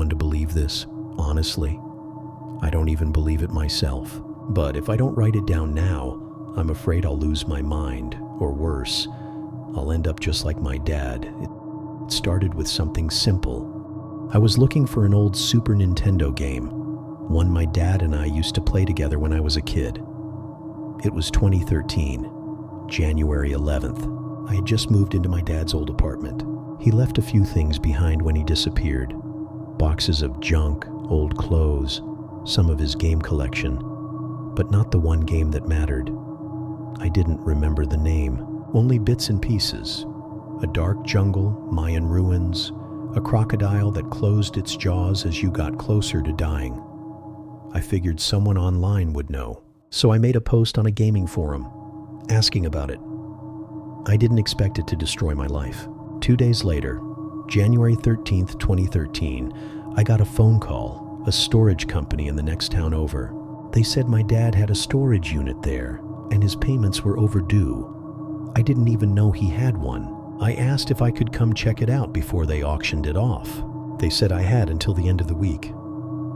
anyone to believe this, honestly. I don't even believe it myself. But if I don't write it down now, I'm afraid I'll lose my mind, or worse, I'll end up just like my dad. It started with something simple. I was looking for an old Super Nintendo game, one my dad and I used to play together when I was a kid. It was 2013, January 11th. I had just moved into my dad's old apartment. He left a few things behind when he disappeared. Boxes of junk, old clothes, some of his game collection, but not the one game that mattered. I didn't remember the name, only bits and pieces. A dark jungle, Mayan ruins, a crocodile that closed its jaws as you got closer to dying. I figured someone online would know, so I made a post on a gaming forum, asking about it. I didn't expect it to destroy my life. 2 days later, January 13th, 2013, I got a phone call, a storage company in the next town over. They said my dad had a storage unit there, and his payments were overdue. I didn't even know he had one. I asked if I could come check it out before they auctioned it off. They said I had until the end of the week.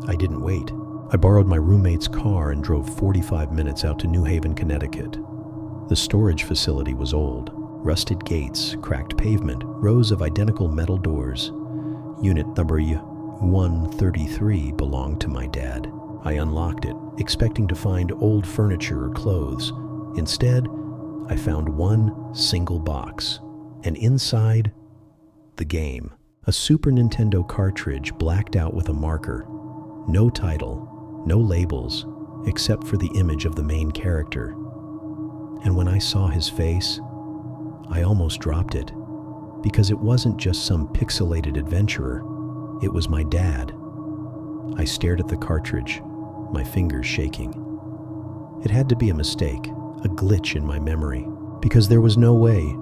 I didn't wait. I borrowed my roommate's car and drove 45 minutes out to New Haven, Connecticut. The storage facility was old. Rusted gates, cracked pavement, rows of identical metal doors. Unit number 133 belonged to my dad. I unlocked it, expecting to find old furniture or clothes. Instead, I found one single box, and inside, the game. A Super Nintendo cartridge blacked out with a marker. No title, no labels, except for the image of the main character. And when I saw his face, I almost dropped it, because it wasn't just some pixelated adventurer. It was my dad. I stared at the cartridge, my fingers shaking. It had to be a mistake, a glitch in my memory, because there was no way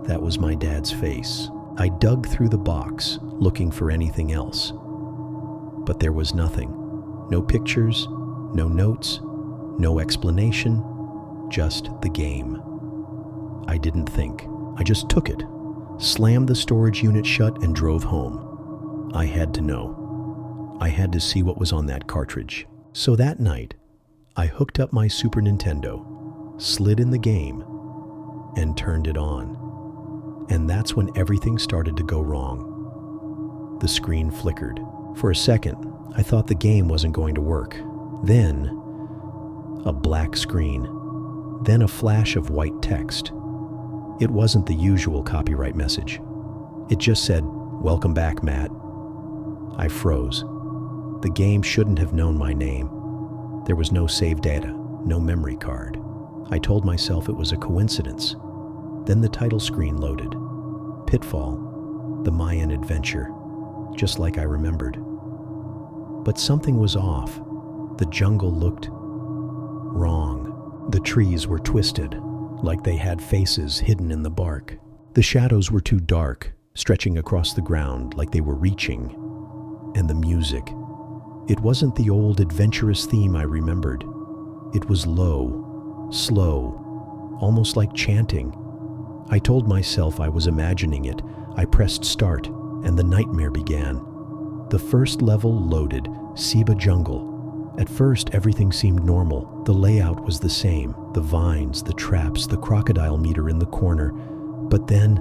that was my dad's face. I dug through the box, looking for anything else. But there was nothing. No pictures, no notes, no explanation, just the game. I didn't think. I just took it, slammed the storage unit shut, and drove home. I had to know. I had to see what was on that cartridge. So that night, I hooked up my Super Nintendo, slid in the game, and turned it on. And that's when everything started to go wrong. The screen flickered. For a second, I thought the game wasn't going to work. Then, a black screen. Then a flash of white text. It wasn't the usual copyright message. It just said, "Welcome back, Matt." I froze. The game shouldn't have known my name. There was no save data, no memory card. I told myself it was a coincidence. Then the title screen loaded. Pitfall, the Mayan adventure, just like I remembered. But something was off. The jungle looked wrong. The trees were twisted, like they had faces hidden in the bark. The shadows were too dark, stretching across the ground like they were reaching. And the music. It wasn't the old adventurous theme I remembered. It was low, slow, almost like chanting. I told myself I was imagining it. I pressed start, and the nightmare began. The first level loaded, Seba Jungle. At first, everything seemed normal. The layout was the same. The vines, the traps, the crocodile meter in the corner. But then,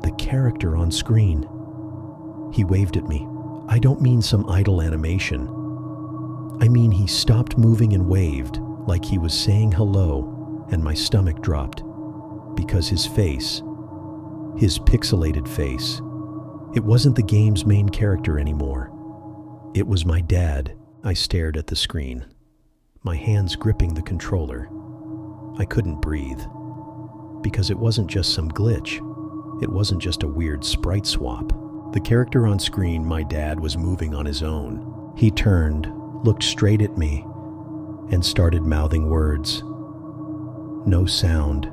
the character on screen. He waved at me. I don't mean some idle animation. I mean he stopped moving and waved, like he was saying hello, and my stomach dropped. Because his face, his pixelated face, it wasn't the game's main character anymore. It was my dad. I stared at the screen, my hands gripping the controller. I couldn't breathe, because it wasn't just some glitch. It wasn't just a weird sprite swap. The character on screen, my dad, was moving on his own. He turned, looked straight at me, and started mouthing words. No sound,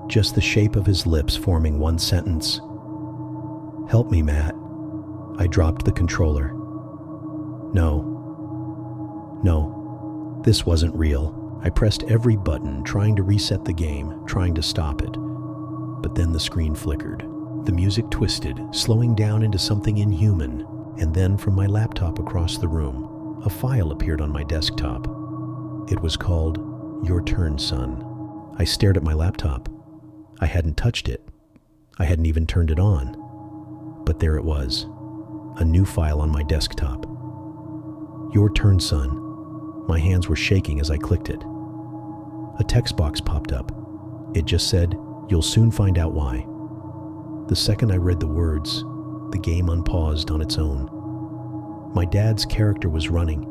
just the shape of his lips forming one sentence. "Help me, Matt." I dropped the controller. No, this wasn't real. I pressed every button, trying to reset the game, trying to stop it. But then the screen flickered. The music twisted, slowing down into something inhuman. And then from my laptop across the room, a file appeared on my desktop. It was called Your Turn, Son. I stared at my laptop. I hadn't touched it. I hadn't even turned it on. But there it was, a new file on my desktop. Your Turn, Son. My hands were shaking as I clicked it. A text box popped up. It just said, "You'll soon find out why." The second I read the words, the game unpaused on its own. My dad's character was running,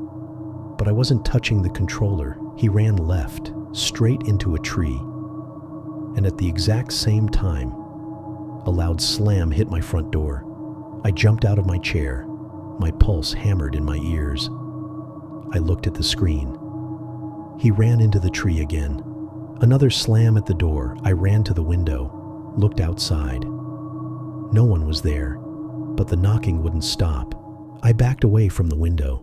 but I wasn't touching the controller. He ran left, straight into a tree. And at the exact same time, a loud slam hit my front door. I jumped out of my chair, my pulse hammered in my ears. I looked at the screen. He ran into the tree again. Another slam at the door. I ran to the window, looked outside. No one was there, but the knocking wouldn't stop. I backed away from the window.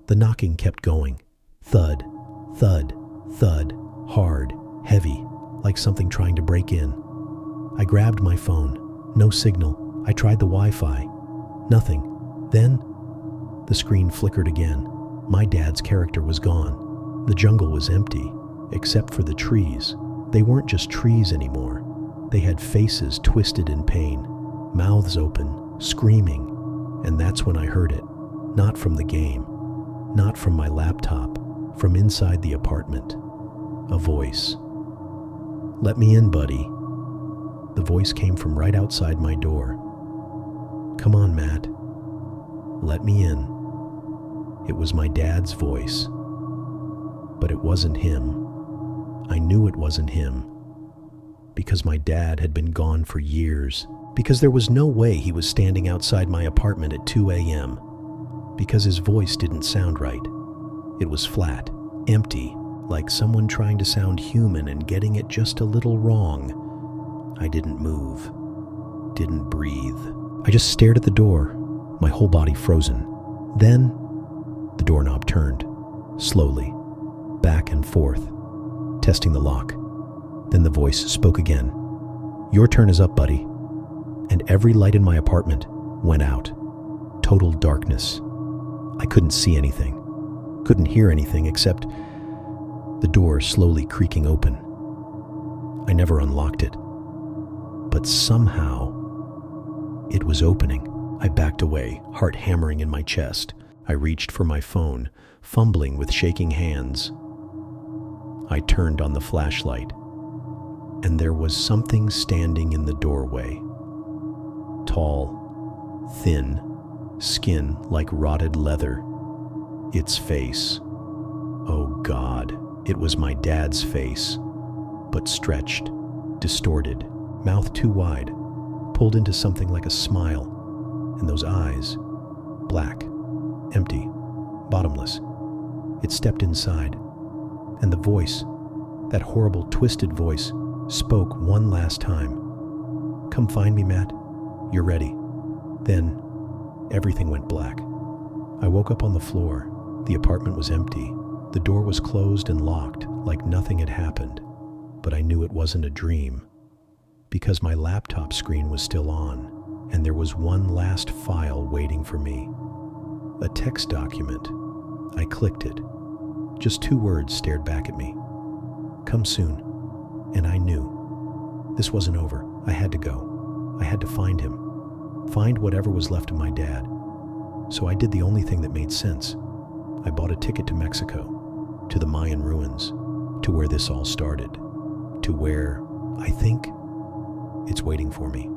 The knocking kept going. Thud, thud, thud, hard, heavy, like something trying to break in. I grabbed my phone. No signal. I tried the Wi-Fi. Nothing. Then, the screen flickered again. My dad's character was gone. The jungle was empty, except for the trees. They weren't just trees anymore. They had faces twisted in pain, mouths open, screaming. And that's when I heard it. Not from the game, not from my laptop, from inside the apartment. A voice. "Let me in, buddy." The voice came from right outside my door. "Come on, Matt. Let me in." It was my dad's voice. But it wasn't him. I knew it wasn't him. Because my dad had been gone for years. Because there was no way he was standing outside my apartment at 2 a.m. Because his voice didn't sound right. It was flat, empty, like someone trying to sound human and getting it just a little wrong. I didn't move, didn't breathe. I just stared at the door, my whole body frozen. Then, the doorknob turned, slowly, back and forth, testing the lock. Then the voice spoke again. "Your turn is up, buddy." And every light in my apartment went out. Total darkness. I couldn't see anything, couldn't hear anything except the door slowly creaking open. I never unlocked it, but somehow it was opening. I backed away, heart hammering in my chest. I reached for my phone, fumbling with shaking hands. I turned on the flashlight, and there was something standing in the doorway. Tall, thin, skin like rotted leather. Its face. Oh God, it was my dad's face, but stretched, distorted, mouth too wide, pulled into something like a smile, and those eyes, black, empty, bottomless. It stepped inside, and the voice, that horrible twisted voice, spoke one last time. "Come find me, Matt. You're ready." Then, everything went black. I woke up on the floor. The apartment was empty. The door was closed and locked, like nothing had happened. But I knew it wasn't a dream, because my laptop screen was still on, and there was one last file waiting for me. A text document. I clicked it. Just 2 words stared back at me. "Come soon." And I knew. This wasn't over. I had to go. I had to find him. Find whatever was left of my dad. So I did the only thing that made sense. I bought a ticket to Mexico, to the Mayan ruins, to where this all started, to where I think it's waiting for me.